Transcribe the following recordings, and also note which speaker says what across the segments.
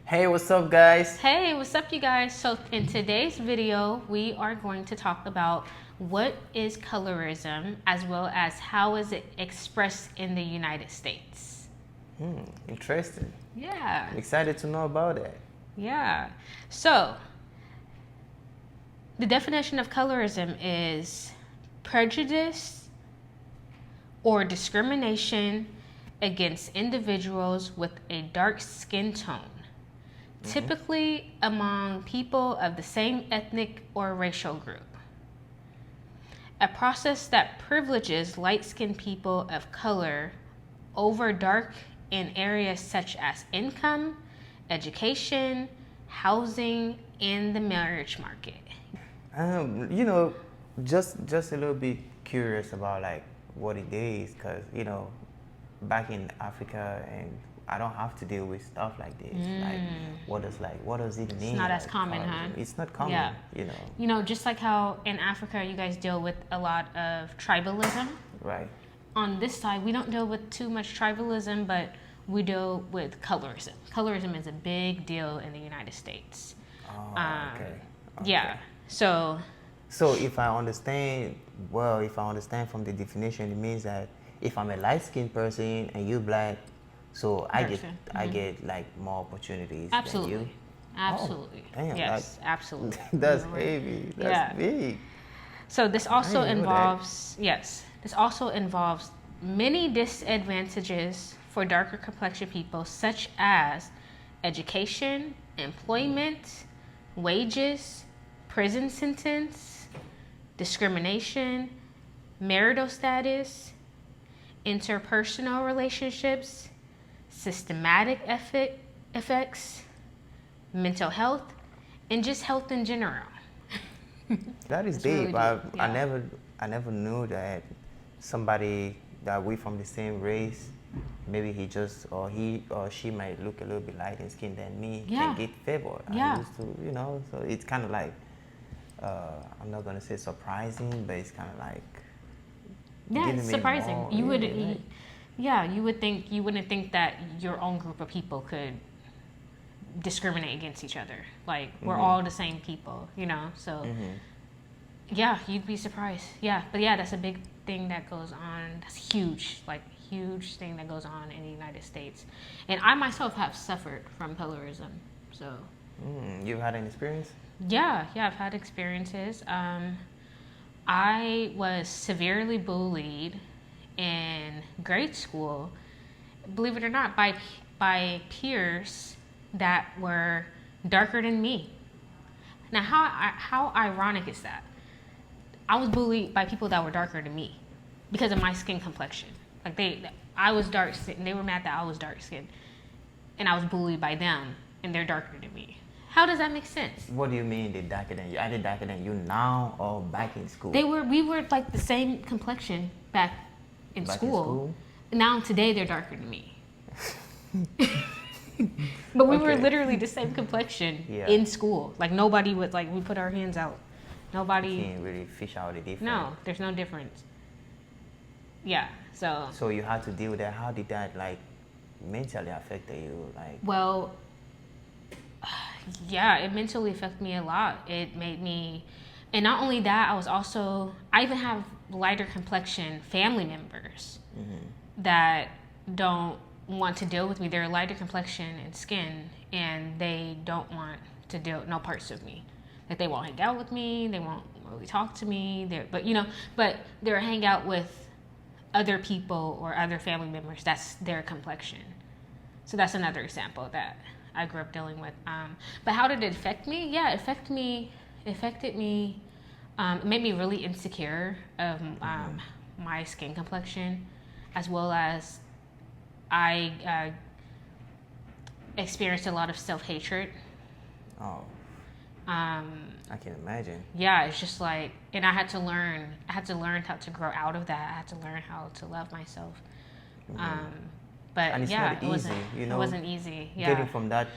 Speaker 1: Hey, what's up, guys?
Speaker 2: Hey, what's up, you guys? So in today's video, we are going to talk about what is colorism, as well as how is it expressed in the United States.
Speaker 1: Interesting.
Speaker 2: Yeah.
Speaker 1: I'm excited to know about it.
Speaker 2: Yeah. So the definition of colorism is prejudice or discrimination against individuals with a dark skin tone, typically among people of the same ethnic or racial group. A process that privileges light-skinned people of color over dark in areas such as income, education, housing, and the marriage market.
Speaker 1: You know, just a little bit curious about like what it is, cause back in Africa, and I don't have to deal with stuff like this. Like, what does it mean?
Speaker 2: It's not as
Speaker 1: like,
Speaker 2: common, huh?
Speaker 1: It's not common.
Speaker 2: Yeah.
Speaker 1: You know.
Speaker 2: Just like how in Africa you guys deal with a lot of tribalism.
Speaker 1: Right.
Speaker 2: On this side, we don't deal with too much tribalism, but we deal with colorism. Colorism is a big deal in the United States.
Speaker 1: Oh, okay.
Speaker 2: Yeah. So
Speaker 1: if I understand from the definition, it means that if I'm a light-skinned person and you black, so I get like more opportunities
Speaker 2: absolutely.
Speaker 1: than you.
Speaker 2: Absolutely.
Speaker 1: Oh, damn,
Speaker 2: yes, absolutely.
Speaker 1: That's heavy. That's big.
Speaker 2: So this also involves this also involves many disadvantages for darker complexion people, such as education, employment, wages, prison sentence, discrimination, marital status, interpersonal relationships, systematic effects, mental health, and just health in general.
Speaker 1: That is deep. Really deep. I never knew that somebody that we from the same race, maybe he or she might look a little bit lighter skinned than me, can get favored. I used to, so it's kind of like, I'm not gonna say surprising, but it's kind of like,
Speaker 2: it's surprising. You wouldn't think that your own group of people could discriminate against each other. Like, we're all the same people, so you'd be surprised. But that's a big thing that goes on. That's huge thing that goes on in the United States, and I myself have suffered from colorism. So
Speaker 1: you've had an experience?
Speaker 2: I've had experiences. I was severely bullied in grade school, believe it or not, by peers that were darker than me. Now, how ironic is that? I was bullied by people that were darker than me because of my skin complexion. Like I was dark skinned. They were mad that I was dark skinned, and I was bullied by them, and they're darker than me. How does that make sense?
Speaker 1: What do you mean they're darker than you? Are they darker than you now or back in school?
Speaker 2: We were like the same complexion back in school. Now today they're darker than me. But we were literally the same complexion in school. Like, nobody would, like, we put our hands out. Nobody.
Speaker 1: You can't really fish out the difference.
Speaker 2: No, there's no difference. Yeah, so.
Speaker 1: So you had to deal with that. How did that, like, mentally affect you? Like.
Speaker 2: Well, it mentally affected me a lot. It made me, and not only that, I even have lighter complexion family members that don't want to deal with me. They're lighter complexion and skin, and they don't want to deal no parts of me. Like, they won't hang out with me. They won't really talk to me. But they'll hang out with other people or other family members. That's their complexion. So that's another example that I grew up dealing with. But how did it affect me? Yeah, it affected me. It made me really insecure of my skin complexion, as well as I experienced a lot of self-hatred.
Speaker 1: Oh. I can imagine.
Speaker 2: Yeah, it's just like, and I had to learn how to grow out of that. I had to learn how to love myself. But
Speaker 1: and it's not easy,
Speaker 2: it wasn't easy. Yeah.
Speaker 1: Getting from that,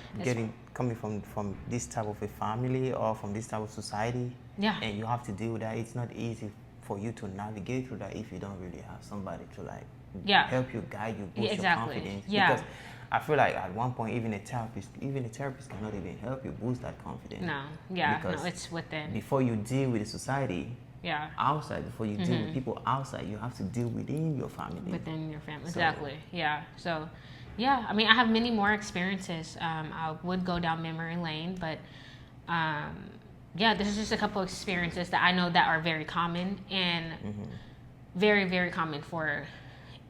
Speaker 1: coming from this type of a family or from this type of society.
Speaker 2: Yeah.
Speaker 1: And you have to deal with that. It's not easy for you to navigate through that if you don't really have somebody to like help you, guide you, boost your confidence.
Speaker 2: Yeah.
Speaker 1: Because I feel like at one point, even a therapist cannot even help you boost that confidence.
Speaker 2: No, yeah,
Speaker 1: because
Speaker 2: no, it's within.
Speaker 1: Before you deal with the society,
Speaker 2: Yeah.
Speaker 1: outside, before you deal with people outside, you have to deal within your family.
Speaker 2: Within your family, exactly. Yeah. So, yeah, I mean, I have many more experiences. I would go down memory lane, but yeah, this is just a couple of experiences that I know that are very common and very, very common for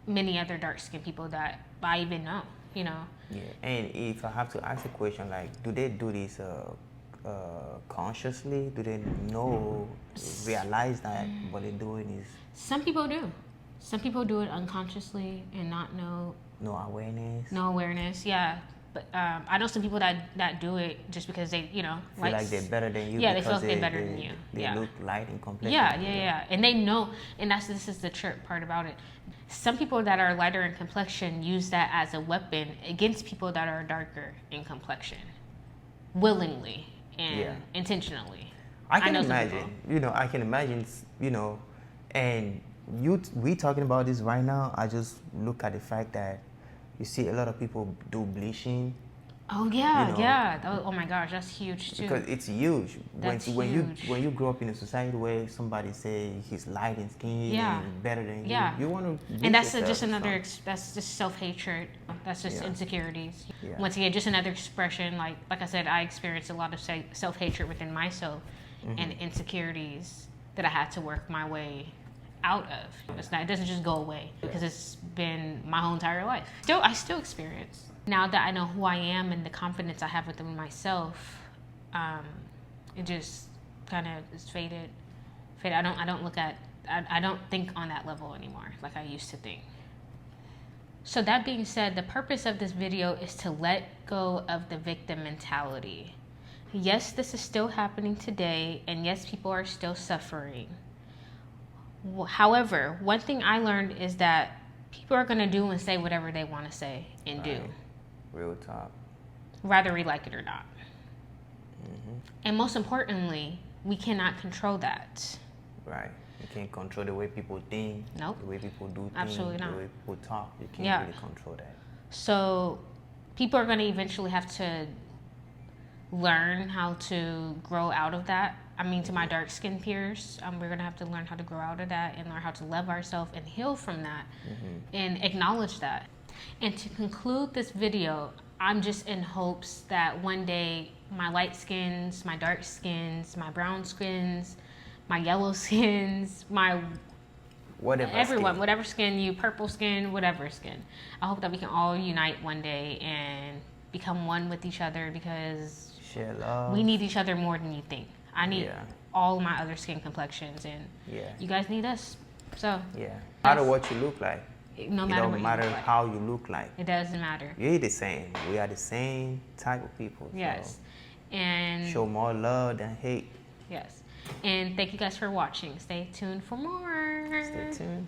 Speaker 2: many other dark-skinned people that I even know, you know.
Speaker 1: Yeah, and if I have to ask a question, like, do they do this consciously? Do they realize that what they're doing is...
Speaker 2: Some people do. Some people do it unconsciously and not know.
Speaker 1: No awareness?
Speaker 2: No awareness, yeah. But I know some people that do it just because they, you know,
Speaker 1: feel like they're better than you.
Speaker 2: Yeah, they feel like they're better than you.
Speaker 1: They look light in complexion.
Speaker 2: Yeah. And they know, and this is the trip part about it. Some people that are lighter in complexion use that as a weapon against people that are darker in complexion, willingly and intentionally.
Speaker 1: I can imagine, and we talking about this right now. I just look at the fact that you see a lot of people do bleaching.
Speaker 2: Oh yeah. Oh my gosh, that's huge too.
Speaker 1: Because it's huge.
Speaker 2: That's
Speaker 1: huge. When you grow up in a society where somebody say he's light in skin and better than you, you want to.
Speaker 2: And that's just another. That's just self-hatred. That's just insecurities. Yeah. Once again, just another expression. Like I said, I experienced a lot of self-hatred within myself and insecurities that I had to work my way out of. It doesn't just go away because it's been my whole entire life. I still experience. Now that I know who I am and the confidence I have within myself, it just kind of is faded. I don't look at. I don't think on that level anymore like I used to think. So that being said, the purpose of this video is to let go of the victim mentality. Yes, this is still happening today, and yes, people are still suffering. However, one thing I learned is that people are going to do and say whatever they want to say and do.
Speaker 1: Real talk.
Speaker 2: Whether we like it or not. And most importantly, we cannot control that.
Speaker 1: Right. You can't control the way people think.
Speaker 2: Nope.
Speaker 1: The way people do things.
Speaker 2: Absolutely not.
Speaker 1: The way people talk. You can't really control that.
Speaker 2: So people are going to eventually have to learn how to grow out of that. I mean, to my dark-skinned peers, we're going to have to learn how to grow out of that and learn how to love ourselves and heal from that and acknowledge that. And to conclude this video, I'm just in hopes that one day my light skins, my dark skins, my brown skins, my yellow skins, whatever skin you, purple skin, whatever skin. I hope that we can all unite one day and become one with each other because
Speaker 1: share love.
Speaker 2: We need each other more than you think. I need all my other skin complexions and you guys need us. So
Speaker 1: no matter what you look like.
Speaker 2: No matter what you look like.
Speaker 1: How you look like.
Speaker 2: It doesn't matter.
Speaker 1: You're the same. We are the same type of people.
Speaker 2: Yes.
Speaker 1: So
Speaker 2: and
Speaker 1: show more love than hate.
Speaker 2: Yes. And thank you guys for watching. Stay tuned for more.
Speaker 1: Stay tuned.